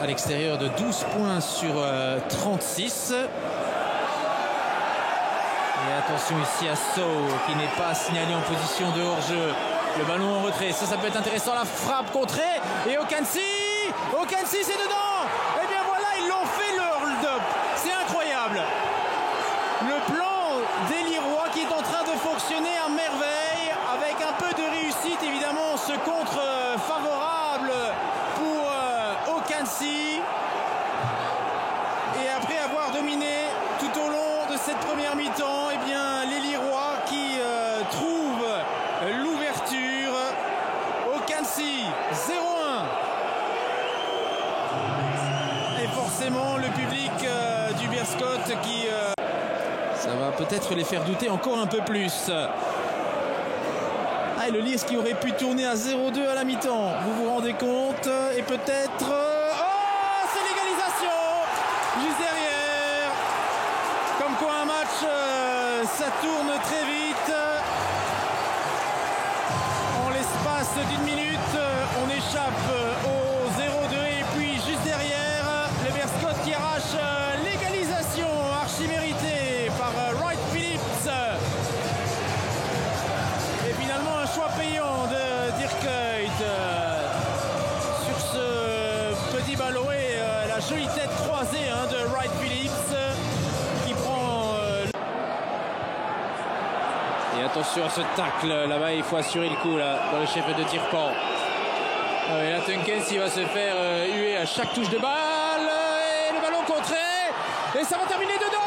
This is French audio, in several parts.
à l'extérieur de 12 points sur 36. Et attention ici à Sow qui n'est pas signalé en position de hors-jeu. Le ballon en retrait, ça peut être intéressant. La frappe contrée et Okansi, c'est dedans. Et bien voilà, ils l'ont fait le hold-up. C'est incroyable. Le plan d'Eliroy qui est en train de fonctionner à merveille avec un peu de réussite évidemment. Ce contre favorable pour Okansi. Et après avoir dominé tout au long de cette première mi-temps, eh bien l'Eliroy qui trouve l'ouverture. Okansi 0-1. Et forcément le public du Beerscot qui ça va peut-être les faire douter encore un peu plus. Ah, et le Lierse qui aurait pu tourner à 0-2 à la mi-temps. Vous vous rendez compte? Et peut-être... Oh, c'est l'égalisation juste derrière. Comme quoi un match, ça tourne très vite. En l'espace d'une minute, on échappe au 0-2. Et puis juste derrière, le Beerscot qui arrache l'égalisation archi méritée par Wright Phillips. Et finalement un choix payant de Dirk Kuyt sur ce petit ballon et la jolie tête croisée de Wright Phillips qui prend... Et attention à ce tacle, là-bas il faut assurer le coup là, dans le chef de Tirpan. Et là Tunkens il va se faire huer à chaque touche de balle et le ballon contré et ça va terminer dedans.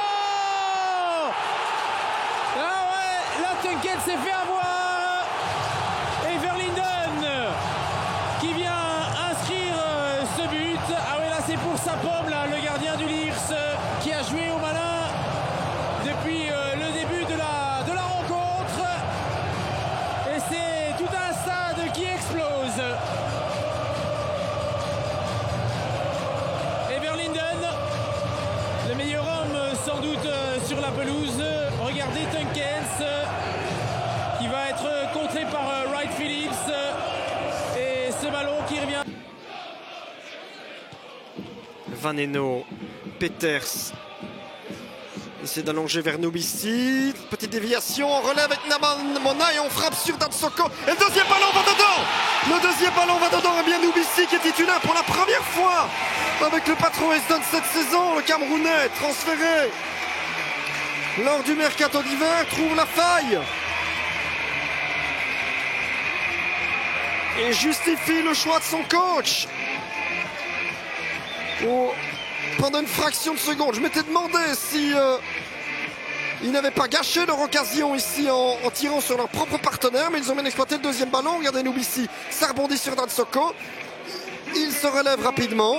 Ah ouais, là Tunkens s'est fait avoir et Verlinden qui vient inscrire ce but. Ah ouais, là c'est pour sa pomme là, le gardien du Lierse qui a joué au malin depuis le début de la rencontre et c'est tout un stade qui explose. Et Verlinden, le meilleur homme sans doute sur la pelouse. Regardez Tunkens qui va être contré par Wright Phillips et ce ballon qui revient. Vaneno, Peters essaie d'allonger vers Nubissi. Petite déviation, on relève avec Naman Mona et on frappe sur Datsoko. Et le deuxième ballon va dedans. Le deuxième ballon va dedans. Et bien Nubissi qui est titulaire pour la première fois avec le patron Eston cette saison. Le Camerounais transféré lors du mercato d'hiver trouve la faille et justifie le choix de son coach. Pendant une fraction de seconde, je m'étais demandé si ils n'avaient pas gâché leur occasion ici en tirant sur leur propre partenaire, mais ils ont bien exploité le deuxième ballon. Regardez Nubissi, ça rebondit sur Datsoko. Il se relève rapidement.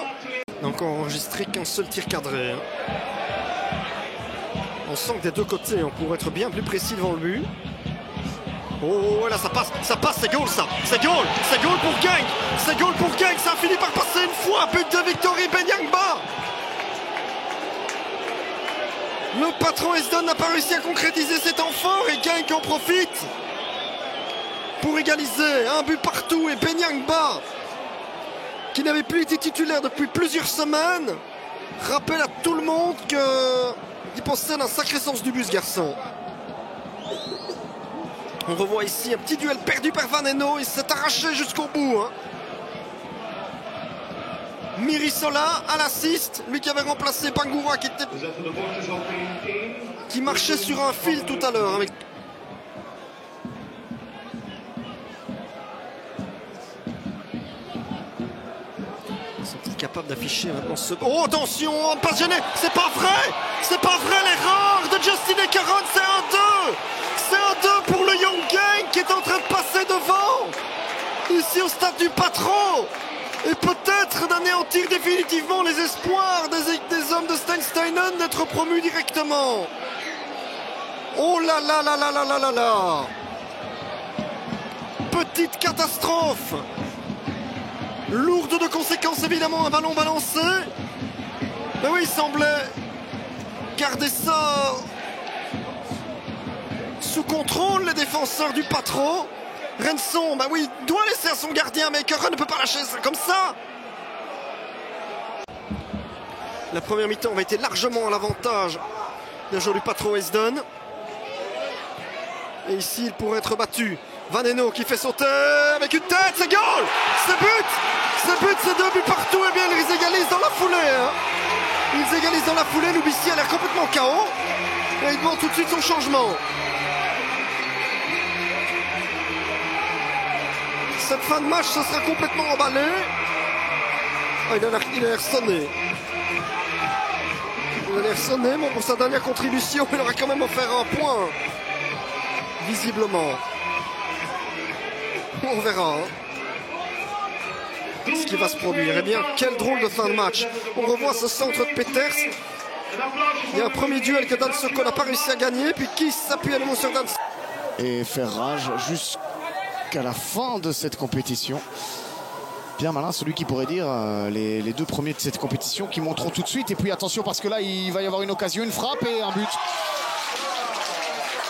Encore enregistré qu'un seul tir cadré. On sent que des deux côtés, on pourrait être bien plus précis devant le but. Oh là ça passe, c'est goal ça. C'est goal pour Genk. C'est goal pour Genk, ça a fini par passer une fois. But de Victory Benyangba. Le patron Esdon n'a pas réussi à concrétiser cet temps fort et Genk en profite pour égaliser. Un but partout et Benyangba, qui n'avait plus été titulaire depuis plusieurs semaines, rappelle à tout le monde qu'il possède un sacré sens du but ce garçon. On revoit ici un petit duel perdu par Vaneno. Il s'est arraché jusqu'au bout. Mirisola à l'assist. Lui qui avait remplacé Bangura qui marchait sur un fil tout à l'heure. Sont-ils capables d'afficher maintenant ce... Oh attention, pas gêné. C'est pas vrai. C'est pas vrai, l'erreur de Justin Ekeron. C'est un 2. C'est un 2 pour le Young Genk qui est en train de passer devant ici au stade du patron et peut-être d'anéantir définitivement les espoirs des hommes de Steinsteinen d'être promus directement. Oh là là là là là là là là. Petite catastrophe lourde de conséquences évidemment, un ballon balancé. Mais oui, il semblait garder ça sous contrôle, les défenseurs du patron. Renson, bah oui, doit laisser à son gardien, mais Ekeron ne peut pas lâcher ça comme ça. La première mi-temps avait été largement à l'avantage d'un joueur du Patro Esden. Et ici, il pourrait être battu. Van Eno qui fait sauter avec une tête, c'est goal! C'est but, c'est 2 buts partout. Et bien, ils égalisent dans la foulée. Hein. Ils égalisent dans la foulée. Lubici a l'air complètement KO. Et il demande tout de suite son changement. Cette fin de match, ce sera complètement emballé. Ah, il a l'air sonné. Il a l'air sonné, mais pour sa dernière contribution, il aurait quand même offert un point. Visiblement. On verra ce qui va se produire. Eh bien, quel drôle de fin de match. On revoit ce centre de Peters. Il y a un premier duel que Dan Soko n'a pas réussi à gagner. Puis qui s'appuie à nouveau sur Dan Soko. Et faire rage jusqu'à la fin de cette compétition. Bien malin, celui qui pourrait dire les 2 premiers de cette compétition qui monteront tout de suite. Et puis attention parce que là, il va y avoir une occasion, une frappe et un but.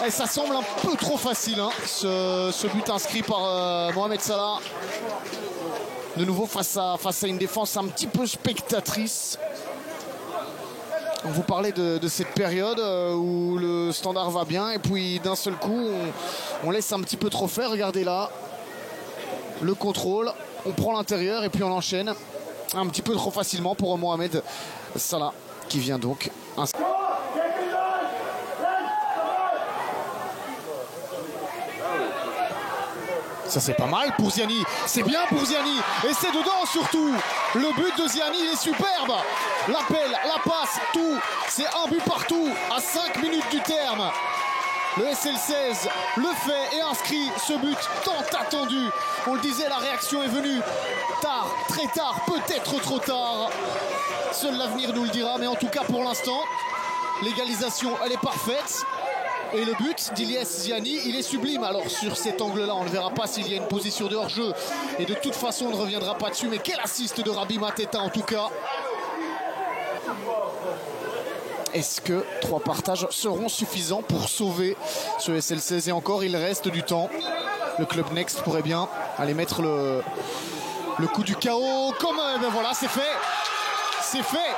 Et ça semble un peu trop facile, hein, ce but inscrit par Mohamed Salah. De nouveau face à une défense un petit peu spectatrice. On vous parlait de cette période où le Standard va bien et puis d'un seul coup on laisse un petit peu trop faire. Regardez là, le contrôle, on prend l'intérieur et puis on enchaîne un petit peu trop facilement pour Mohamed Salah qui vient donc inscrire. Ça c'est pas mal pour Ziani, c'est bien pour Ziani et c'est dedans surtout. Le but de Ziani il est superbe. L'appel, la passe, tout, c'est un but partout à 5 minutes du terme. Le SL16 le fait et inscrit ce but tant attendu. On le disait, la réaction est venue tard, très tard, peut-être trop tard. Seul l'avenir nous le dira, mais en tout cas pour l'instant, l'égalisation elle est parfaite. Et le but d'Ilyes Ziani, il est sublime. Alors sur cet angle-là, on ne verra pas s'il y a une position de hors-jeu. Et de toute façon, on ne reviendra pas dessus. Mais quel assist de Rabi Mateta en tout cas. Est-ce que 3 partages seront suffisants pour sauver ce SL16? Et encore, il reste du temps. Le Club Next pourrait bien aller mettre le coup du chaos. Comme ben voilà, c'est fait. C'est fait.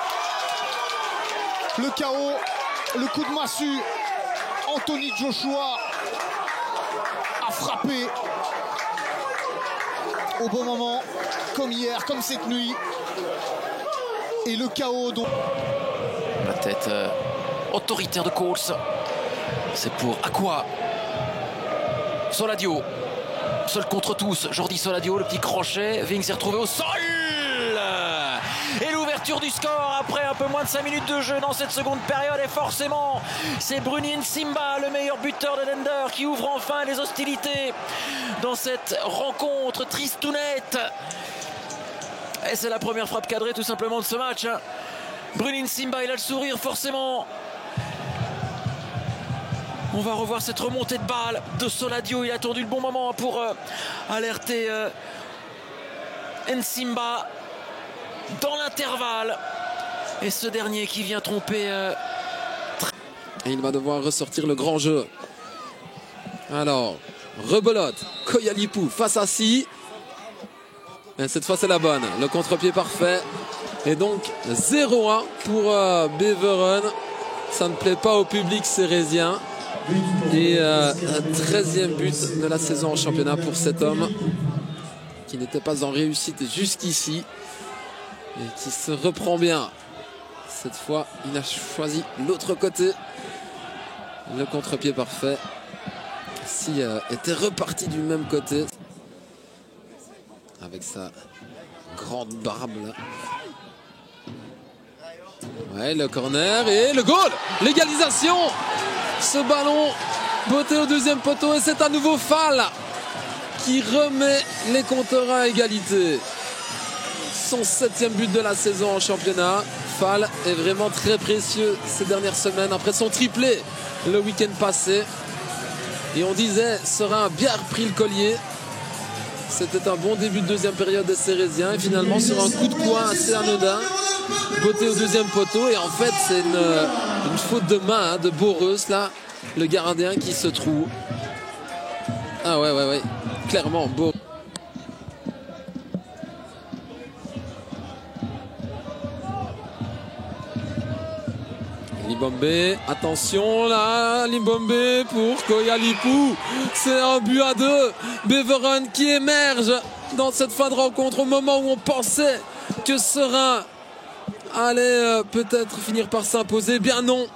Le chaos, le coup de massue. Anthony Joshua a frappé au bon moment, comme hier, comme cette nuit. Et le chaos donc. La tête autoritaire de Coles. C'est pour Aqua. Soladio. Seul contre tous. Jordi Soladio, le petit crochet. Ving s'est retrouvé au sol. Et l'ouverture du score après un peu moins de 5 minutes de jeu dans cette seconde période. Et forcément, c'est Bruni Nsimba, le meilleur buteur de Dender, qui ouvre enfin les hostilités dans cette rencontre tristounette. Et c'est la première frappe cadrée tout simplement de ce match. Bruni Nsimba, il a le sourire forcément. On va revoir cette remontée de balle de Soladio. Il a attendu le bon moment pour alerter Nsimba dans l'intervalle. Et ce dernier qui vient tromper. Et il va devoir ressortir le grand jeu. Alors, rebelote. Koyalipou face à Si. Et cette fois c'est la bonne. Le contre-pied parfait. Et donc 0-1 pour Beveren. Ça ne plaît pas au public cérésien. Et 13e but de la saison en championnat pour cet homme qui n'était pas en réussite jusqu'ici et qui se reprend bien. Cette fois, il a choisi l'autre côté. Le contre-pied parfait. Si était reparti du même côté avec sa grande barbe là. Ouais, le corner et le goal, l'égalisation. Ce ballon botté au deuxième poteau et c'est à nouveau Fall qui remet les compteurs à égalité. Son 7e but de la saison en championnat. Fall est vraiment très précieux ces dernières semaines après son triplé le week-end passé. Et on disait, Serein a bien repris le collier. C'était un bon début de deuxième période des Cérésiens. Et finalement, sur un coup de poing assez anodin, botté au deuxième poteau. Et en fait, c'est une faute de main de Boreus, là, le gardien qui se trouve. Ah ouais. Clairement, Boreus. Limbombe, attention là, Limbombe pour Koyalipou. C'est un but à 2. Beveren qui émerge dans cette fin de rencontre au moment où on pensait que Seraing allait peut-être finir par s'imposer. Bien non,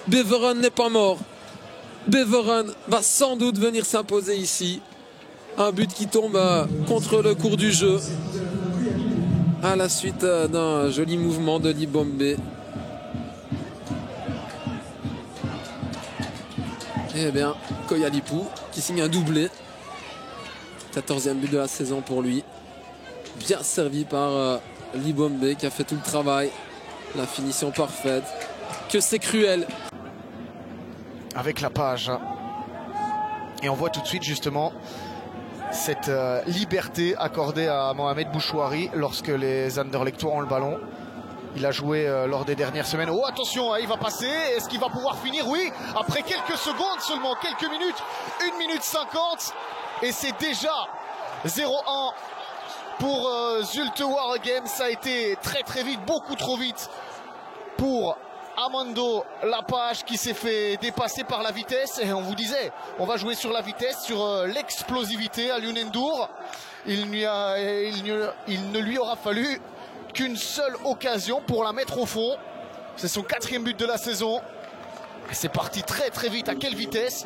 Beveren n'est pas mort. Beveren va sans doute venir s'imposer ici. Un but qui tombe contre le cours du jeu à la suite d'un joli mouvement de Limbombe. Eh bien, Koyalipou qui signe un doublé. 14e but de la saison pour lui. Bien servi par Limbombe qui a fait tout le travail. La finition parfaite. Que c'est cruel. Avec la page. Et on voit tout de suite justement cette liberté accordée à Mohamed Bouchouari lorsque les Anderlechtois ont le ballon. Il a joué lors des dernières semaines. Oh attention, il va passer. Est-ce qu'il va pouvoir finir? Oui, après quelques secondes seulement, quelques minutes. 1 minute 50. Et c'est déjà 0-1 pour Zulte Waregem. Ça a été très très vite, beaucoup trop vite pour Amando Lapage qui s'est fait dépasser par la vitesse. Et on vous disait, on va jouer sur la vitesse, sur l'explosivité à Lunendur. Il ne lui aura fallu qu'une seule occasion pour la mettre au fond. C'est son 4e but de la saison. C'est parti très très vite. À quelle vitesse!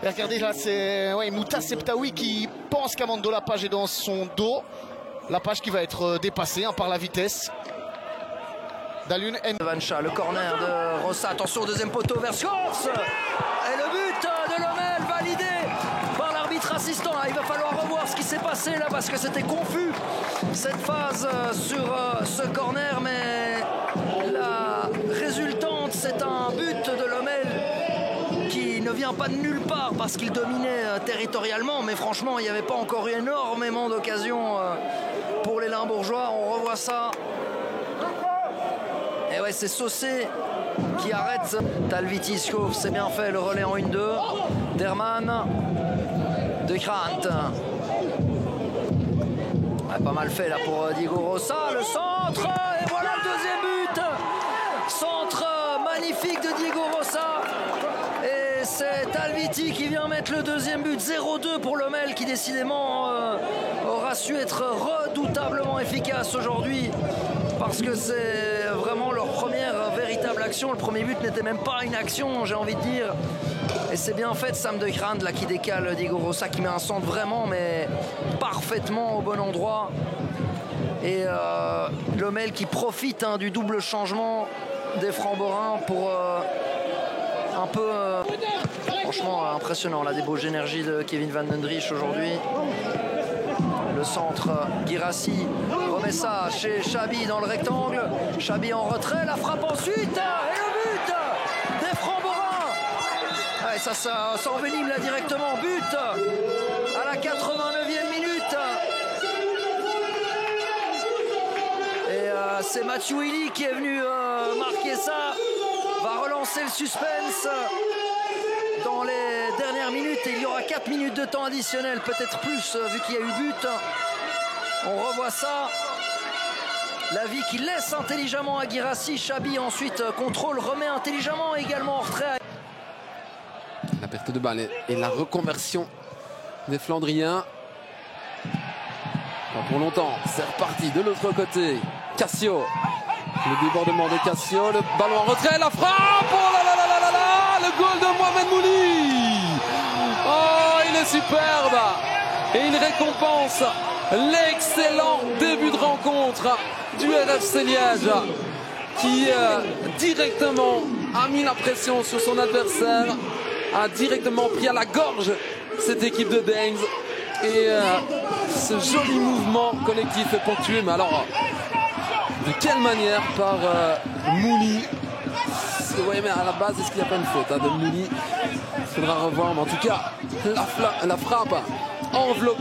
Et regardez là, c'est Mouta Septaoui qui pense qu'Amando Lapage est dans son dos. Lapage qui va être dépassé par la vitesse. Dalun Vancha, le corner de Rossa. Attention, deuxième poteau vers Schwartz. Et le but de Lomel validé par l'arbitre assistant. Il va falloir revoir ce qui s'est passé là parce que c'était confus cette phase sur ce corner. Mais la résultante, c'est un but de Lomel qui ne vient pas de nulle part parce qu'il dominait territorialement. Mais franchement, il n'y avait pas encore eu énormément d'occasions pour les Limbourgeois. On revoit ça. Et ouais, c'est Saucé qui arrête. Talvitiskov, c'est bien fait, le relais en 1-2. Derman, De Krant. Ouais, pas mal fait là pour Diego Rossa. Le centre, et voilà le deuxième but. Centre magnifique de Diego Rossa. Et c'est Talviti qui vient mettre le deuxième but. 0-2 pour Lomel qui décidément aura su être redoutablement efficace aujourd'hui. Parce que c'est vraiment leur première véritable action. Le premier but n'était même pas une action, j'ai envie de dire. Et c'est bien fait de Sam De Krant là, qui décale Diego Rossa, qui met un centre vraiment, mais parfaitement au bon endroit. Et Lomel qui profite du double changement des Framborins pour un peu... franchement impressionnant, la débauche d'énergie de Kevin Van Dendrich aujourd'hui. Le centre, Guirassi remet ça chez Chabi dans le rectangle. Chabi en retrait, la frappe ensuite. Et le but des Framborins. Ouais, ça envenime là directement. But à la 89e minute. Et c'est Mathieu Willy qui est venu marquer ça. Va relancer le suspense dans les dernières minutes. Et il y aura 4 minutes de temps additionnel, peut-être plus vu qu'il y a eu but. On revoit ça. La vie qui laisse intelligemment à Guirassi. Chabi ensuite contrôle, remet intelligemment également en retrait. La perte de balle et la reconversion des Flandriens. Pas pour longtemps, c'est reparti de l'autre côté. Cassio, le débordement de Cassio, le ballon en retrait, la frappe. Oh là là là là là là, le goal de Mohamed Mouli. Oh, il est superbe. Et il récompense l'excellent début de rencontre du RFC Liège qui directement a mis la pression sur son adversaire, a directement pris à la gorge cette équipe de Dames. Et ce joli mouvement collectif est ponctué, mais alors de quelle manière par Mouli. Oui, mais à la base, est-ce qu'il n'y a pas une faute de Mouli? Il faudra revoir, mais en tout cas, la frappe enveloppe